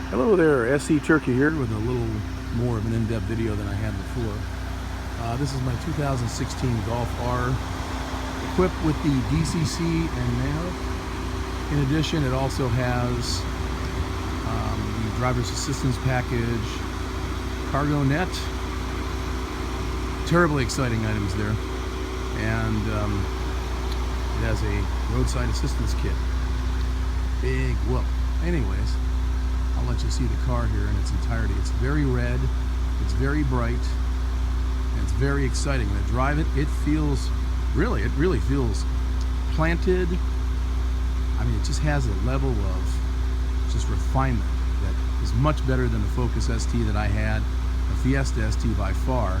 Hello there, SC Turkey here with a little more of an in-depth video than I had before. This is my 2016 Golf R, equipped with the DCC and nav. In addition, it also has the driver's assistance package, cargo net, terribly exciting items there, and it has a roadside assistance kit. Big whoop. Anyways, I'll let you see the car here in its entirety. It's very red, it's very bright, and it's very exciting. When I drive it, it really feels planted. I mean, it just has a level of just refinement that is much better than the Focus ST that I had, the Fiesta ST by far,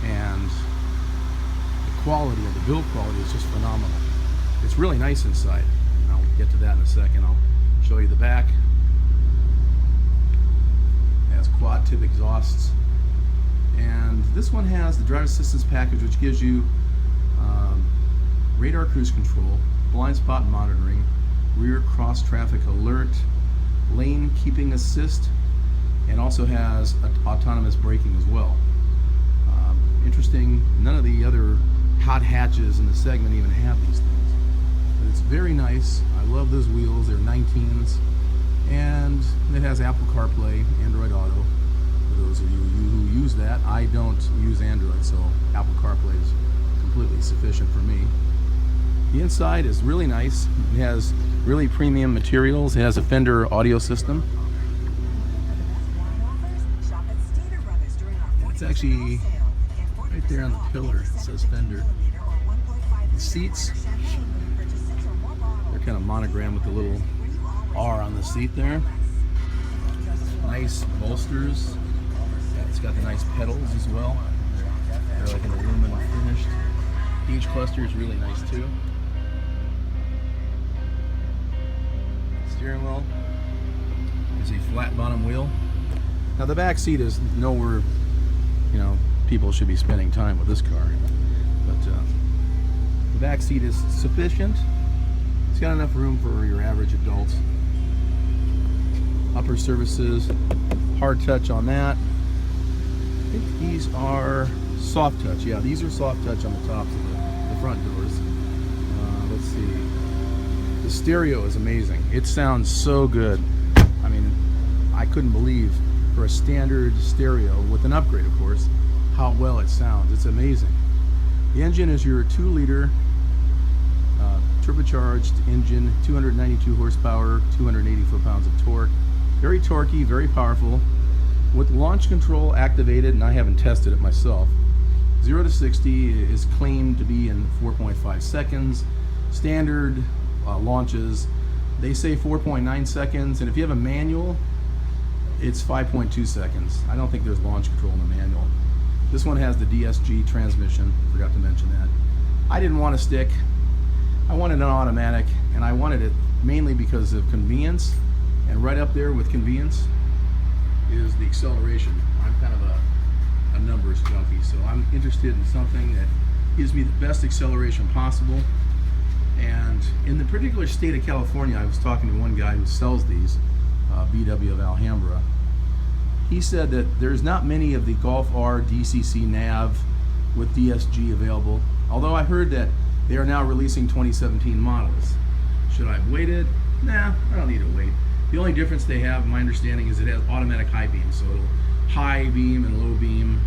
and the quality of the build quality is just phenomenal. It's really nice inside. I'll get to that in a second. I'll show you the back. Quad tip exhausts, and this one has the driver assistance package, which gives you radar cruise control, blind spot monitoring, rear cross traffic alert, lane keeping assist, and also has autonomous braking as well. Interesting, none of the other hot hatches in the segment even have these things, but it's very nice. I love those wheels. They're 19s. And it has Apple CarPlay, Android Auto. For those of you who use that, I don't use Android, so Apple CarPlay is completely sufficient for me. The inside is really nice. It has really premium materials. It has a Fender audio system. It's actually right there on the pillar. It says Fender. The seats, they're kind of monogrammed with the little R on the seat there. Nice bolsters. It's got the nice pedals as well. They're like an aluminum finished. Each cluster is really nice too. Steering wheel is a flat bottom wheel. Now the back seat is nowhere, people should be spending time with this car, but the back seat is sufficient. It's got enough room for your average adult. Upper surfaces, hard touch on that. I think these are soft touch. Yeah, these are soft touch on the tops of the front doors. Let's see. The stereo is amazing. It sounds so good. I mean, I couldn't believe for a standard stereo, with an upgrade of course, how well it sounds. It's amazing. The engine is your 2-liter turbocharged engine, 292 horsepower, 280 foot-pounds of torque. Very torquey, very powerful, with launch control activated, and I haven't tested it myself. 0 to 60 is claimed to be in 4.5 seconds. Standard launches, they say 4.9 seconds, and if you have a manual, it's 5.2 seconds. I don't think there's launch control in the manual. This one has the DSG transmission, forgot to mention that. I didn't want a stick. I wanted an automatic, and I wanted it mainly because of convenience. And right up there with convenience is the acceleration. I'm kind of a numbers junkie, so I'm interested in something that gives me the best acceleration possible. And in the particular state of California, I was talking to one guy who sells these, BW of Alhambra. He said that there's not many of the Golf R DCC nav with DSG available, although I heard that they are now releasing 2017 models. Should I have waited? Nah, I don't need to wait. The only difference they have, my understanding, is it has automatic high beam, so it'll high beam and low beam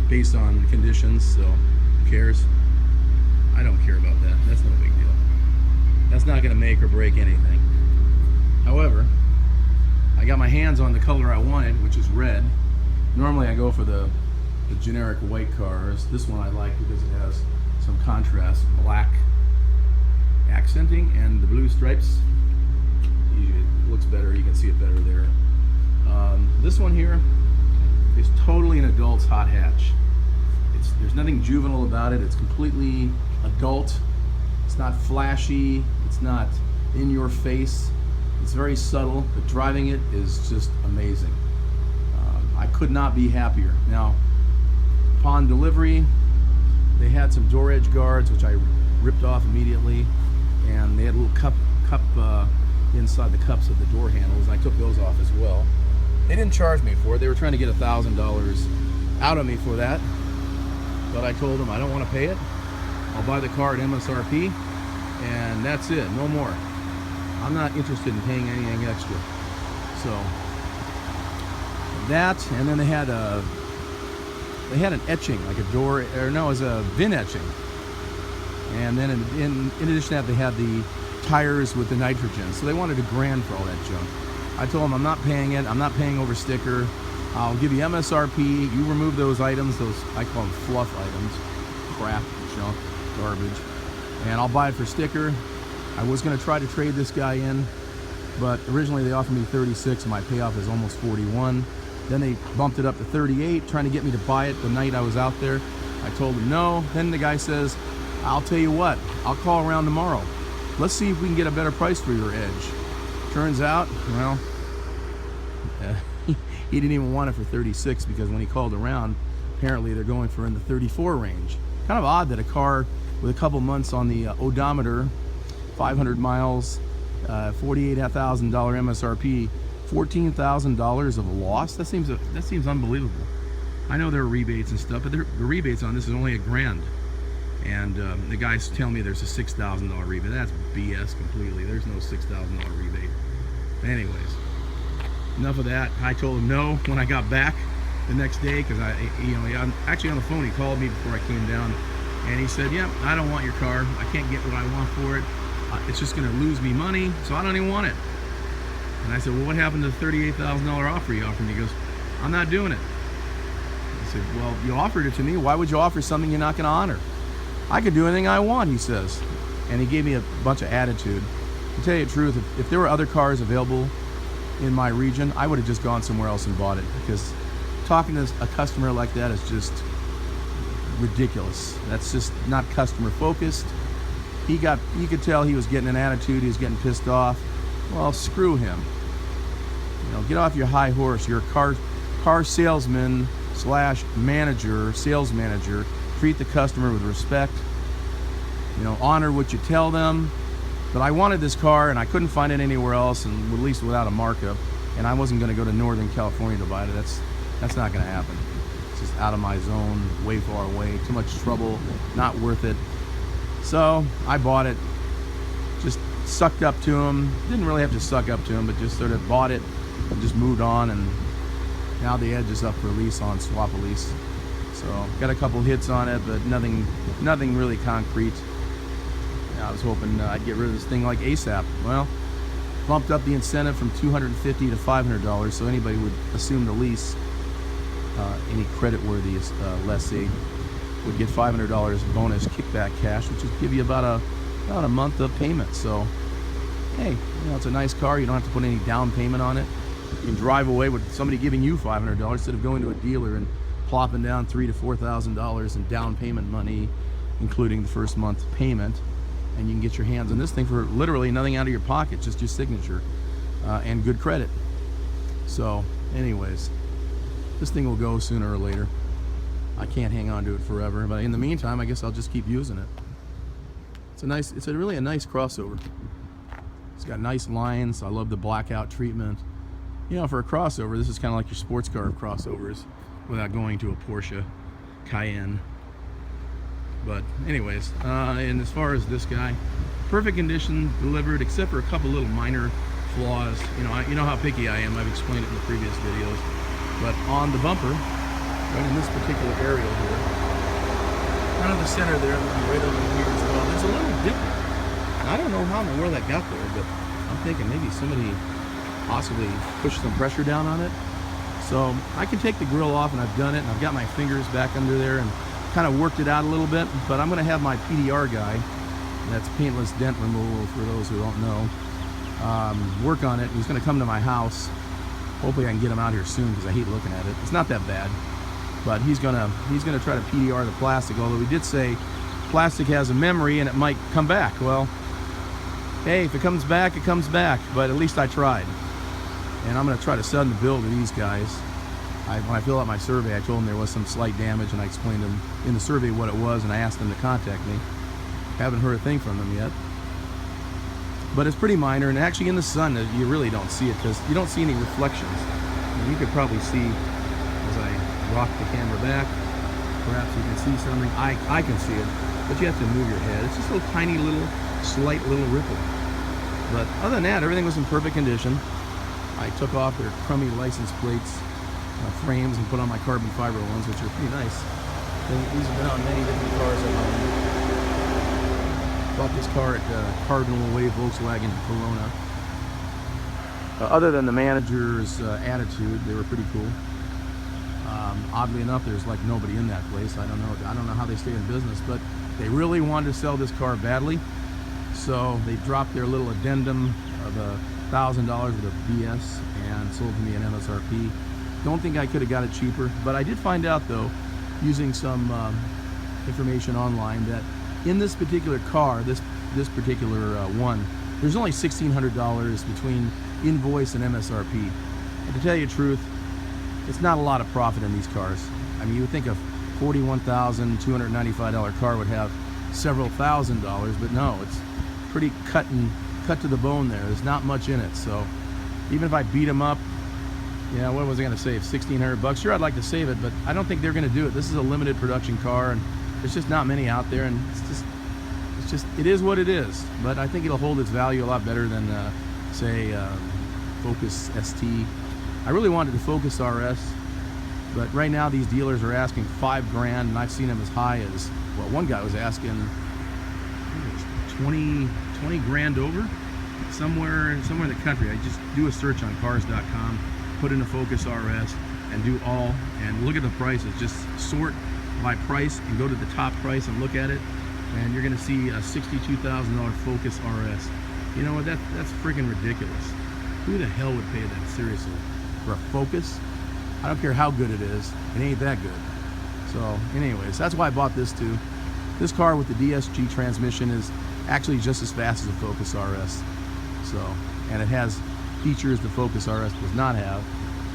based on the conditions, so who cares? I don't care about that. That's no big deal. That's not going to make or break anything. However, I got my hands on the color I wanted, which is red. Normally I go for the generic white cars. This one I like because it has some contrast, black accenting, and the blue stripes. It looks better, you can see it better there. This one here is totally an adult's hot hatch. There's nothing juvenile about it. It's completely adult. It's not flashy. It's not in your face. It's very subtle, but driving it is just amazing. I could not be happier. Now, upon delivery, they had some door edge guards, which I ripped off immediately, and they had a little cup inside the cups of the door handles, and I took those off as well. They didn't charge me for it. They were trying to get $1,000 out of me for that, but I told them I don't want to pay it. I'll buy the car at MSRP, and that's it, no more. I'm not interested in paying anything extra. So that, and then they had an etching, like a door, or no, it was a VIN etching. And then in addition to that, they had the tires with the nitrogen. So they wanted $1,000 for all that junk. I told them I'm not paying it. I'm not paying over sticker. I'll give you MSRP. You remove those items, those, I call them fluff items, crap, junk, garbage, and I'll buy it for sticker. I was going to try to trade this guy in, but originally they offered me 36 and my payoff is almost 41. Then they bumped it up to 38, trying to get me to buy it the night I was out there. I told them no. Then the guy says, I'll tell you what, I'll call around tomorrow. Let's see if we can get a better price for your Edge. Turns out, well, he didn't even want it for 36 because when he called around, apparently they're going for in the 34 range. Kind of odd that a car with a couple months on the odometer, 500 miles, $48,000 MSRP, $14,000 of loss. That seems unbelievable. I know there are rebates and stuff, but the rebates on this is only $1,000. And the guy's telling me there's a $6,000 rebate. That's BS completely. There's no $6,000 rebate. Anyways, enough of that. I told him no when I got back the next day because I'm actually on the phone. He called me before I came down, and he said, "Yeah, I don't want your car. I can't get what I want for it. It's just going to lose me money, so I don't even want it." And I said, "Well, what happened to the $38,000 offer you offered me?" He goes, "I'm not doing it." I said, "Well, you offered it to me. Why would you offer something you're not going to honor?" "I could do anything I want," he says. And he gave me a bunch of attitude. To tell you the truth, if there were other cars available in my region, I would have just gone somewhere else and bought it, because talking to a customer like that is just ridiculous. That's just not customer focused. You could tell he was getting an attitude, he was getting pissed off. Well, screw him. Get off your high horse. You're a car salesman / manager, sales manager. Treat the customer with respect. Honor what you tell them. But I wanted this car and I couldn't find it anywhere else, and at least without a markup. And I wasn't going to go to Northern California to buy it. That's not going to happen. It's just out of my zone, way far away, too much trouble, not worth it. So I bought it. Just sucked up to him. Didn't really have to suck up to him, but just sort of bought it and just moved on. And now the Edge is up for lease on Swap a Lease. So got a couple hits on it, but nothing really concrete. I was hoping I'd get rid of this thing like ASAP. Well, bumped up the incentive from $250 to $500, so anybody would assume the lease, any credit-worthy lessee, would get $500 bonus kickback cash, which would give you about a month of payment. So, hey, it's a nice car. You don't have to put any down payment on it. You can drive away with somebody giving you $500 instead of going to a dealer and plopping down $3,000 to $4,000 in down payment money, including the first month payment. And you can get your hands on this thing for literally nothing out of your pocket, just your signature and good credit. So anyways, this thing will go sooner or later. I can't hang on to it forever, but in the meantime, I guess I'll just keep using it. It's really a nice crossover. It's got nice lines. I love the blackout treatment. For a crossover, this is kind of like your sports car of crossovers without going to a Porsche Cayenne. But anyways, and as far as this guy, perfect condition, delivered, except for a couple little minor flaws. You know how picky I am. I've explained it in the previous videos. But on the bumper, right in this particular area here, kind of the center there, right over here as well, there's a little dip. I don't know how and where that got there, but I'm thinking maybe somebody possibly pushed some pressure down on it. So I can take the grill off, and I've done it, and I've got my fingers back under there and kind of worked it out a little bit, but I'm going to have my PDR guy, that's paintless dent removal for those who don't know, work on it. He's going to come to my house. Hopefully I can get him out here soon, because I hate looking at it. It's not that bad, but he's going to try to PDR the plastic, although he did say plastic has a memory and it might come back. Well, hey, if it comes back, it comes back, but at least I tried. And I'm going to try to sudden the build of these guys. When I filled out my survey, I told them there was some slight damage, and I explained to them in the survey what it was, and I asked them to contact me. Haven't heard a thing from them yet. but it's pretty minor, and actually in the sun you really don't see it because you don't see any reflections. And you could probably see as I rock the camera back, perhaps you can see something. I can see it, but you have to move your head. It's just a little tiny little slight little ripple, but other than that everything was in perfect condition. I took off their crummy license plates frames and put on my carbon fiber ones, which are pretty nice. These have been on many different cars at home. Bought this car at Cardinal Way Volkswagen in Corona. Other than the manager's attitude, they were pretty cool. Oddly enough, there's like nobody in that place. I don't know how they stay in business, but they really wanted to sell this car badly, so they dropped their little addendum of $1,000 with a BS and sold to me an MSRP. Don't think I could have got it cheaper, but I did find out though, using some information online, that in this particular car, this particular one, there's only $1,600 between invoice and MSRP. And to tell you the truth, it's not a lot of profit in these cars. I mean, you would think a $41,295 car would have several $1,000s, but no, it's pretty cut to the bone there. There's not much in it. So even if I beat them up, yeah, what was I going to save? $1,600? Sure, I'd like to save it, but I don't think they're going to do it. This is a limited production car, and there's just not many out there, and it is what it is. But I think it'll hold its value a lot better than, say, Focus ST. I really wanted the Focus RS, but right now these dealers are asking $5 grand, and I've seen them as high as, well, one guy was asking 20 grand over somewhere in the country. I just do a search on cars.com, put in a Focus RS, and do all, and look at the prices. Just sort by price and go to the top price and look at it, and you're going to see a $62,000 Focus RS. You know what? That's freaking ridiculous. Who the hell would pay that, seriously? For a Focus? I don't care how good it is, it ain't that good. So anyways, that's why I bought this too. This car with the DSG transmission is actually just as fast as the Focus RS. So, and it has features the Focus RS does not have,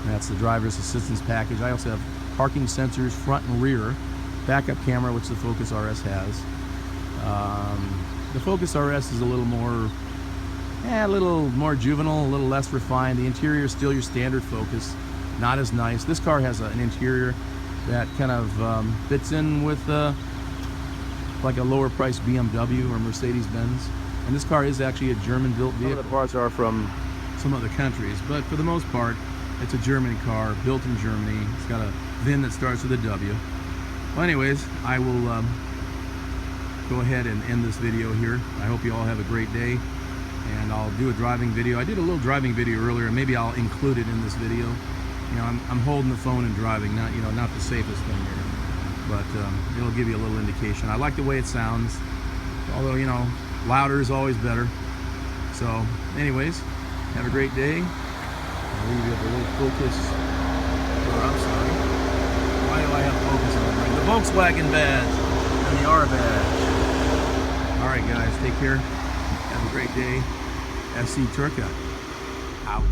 and that's the driver's assistance package. I also have parking sensors front and rear, backup camera, which the Focus RS has. The Focus RS is a little more juvenile, a little less refined. The interior is still your standard Focus, not as nice. This car has an interior that kind of fits in with like a lower priced BMW or Mercedes-Benz. And this car is actually a German-built vehicle. Some of the parts are from some other countries, but for the most part, it's a German car, built in Germany. It's got a VIN that starts with a W. Well, anyways, I will go ahead and end this video here. I hope you all have a great day, and I'll do a driving video. I did a little driving video earlier, and maybe I'll include it in this video. You know, I'm holding the phone and driving, not the safest thing here, but it'll give you a little indication. I like the way it sounds, although, you know, louder is always better. So anyways, have a great day. I'll leave you with a little Focus, or I'm sorry, why do I have Focus on the ring? The Volkswagen badge and the R badge. Alright guys, take care, have a great day. SC Turca, out.